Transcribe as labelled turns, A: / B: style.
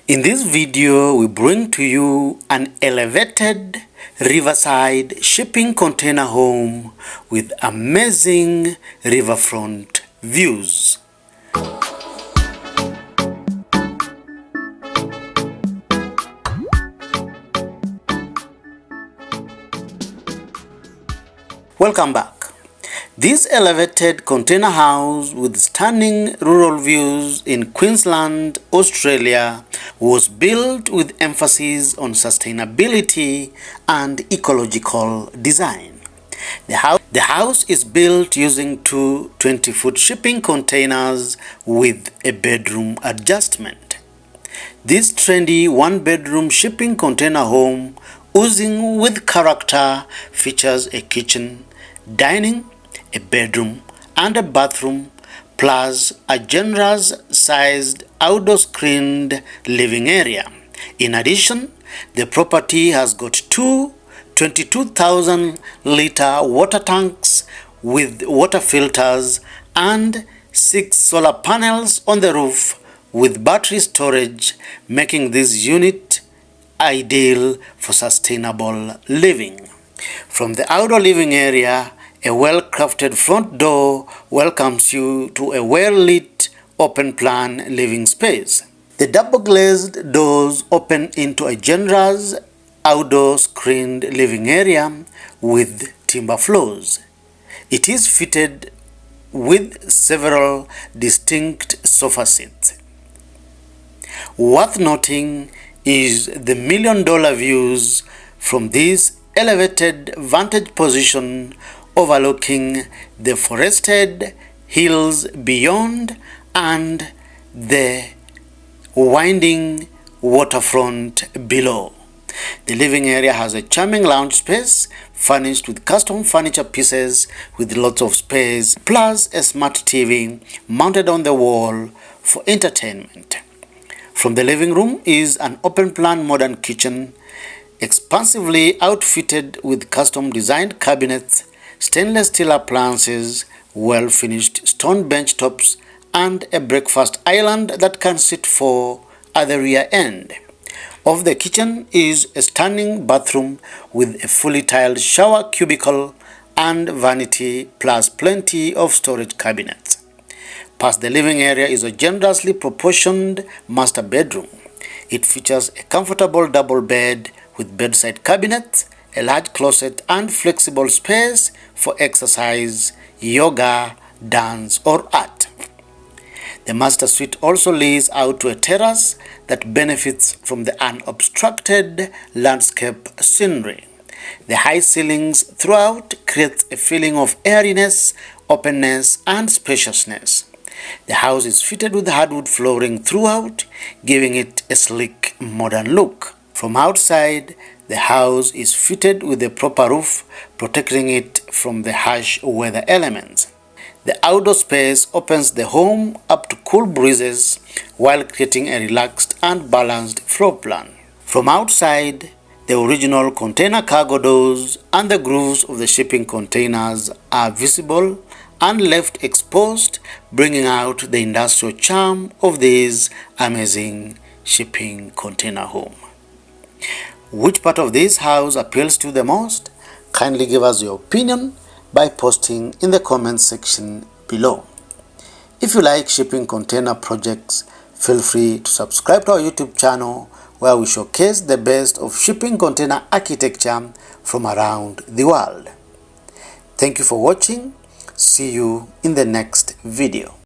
A: In this video, we bring to you an elevated riverside shipping container home with amazing riverfront views. Welcome back. This elevated container house with stunning rural views in Queensland, Australia, was built with emphasis on sustainability and ecological design. The house is built using two 20-foot shipping containers with a bedroom adjustment. This trendy one-bedroom shipping container home, oozing with character, features a kitchen, dining, a bedroom and a bathroom, plus a generous sized outdoor screened living area. In addition, the property has got two 22,000 litre water tanks with water filters and 6 solar panels on the roof with battery storage, making this unit ideal for sustainable living. From the outdoor living area, a well-crafted front door welcomes you to a well-lit, open-plan living space. The double-glazed doors open into a generous outdoor screened living area with timber floors. It is fitted with several distinct sofa seats. Worth noting is the million-dollar views from this elevated vantage position overlooking the forested hills beyond and the winding waterfront below. The living area has a charming lounge space furnished with custom furniture pieces with lots of space, plus a smart TV mounted on the wall for entertainment. From the living room is an open-plan modern kitchen, expansively outfitted with custom-designed cabinets, stainless steel appliances, well-finished stone bench tops, and a breakfast island that can sit four at the rear end. Of the kitchen is a stunning bathroom with a fully tiled shower cubicle and vanity, plus plenty of storage cabinets. Past the living area is a generously proportioned master bedroom. It features a comfortable double bed with bedside cabinets, a large closet, and flexible space for exercise, yoga, dance, or art. The master suite also lays out to a terrace that benefits from the unobstructed landscape scenery. The high ceilings throughout creates a feeling of airiness, openness, and spaciousness. The house is fitted with hardwood flooring throughout, giving it a sleek, modern look. From outside, the house is fitted with a proper roof, protecting it from the harsh weather elements. The outdoor space opens the home up to cool breezes while creating a relaxed and balanced floor plan. From outside, the original container cargo doors and the grooves of the shipping containers are visible and left exposed, bringing out the industrial charm of this amazing shipping container home. Which part of this house appeals to you the most? Kindly give us your opinion by posting in the comment section below. If you like shipping container projects, feel free to subscribe to our YouTube channel where we showcase the best of shipping container architecture from around the world. Thank you for watching. See you in the next video.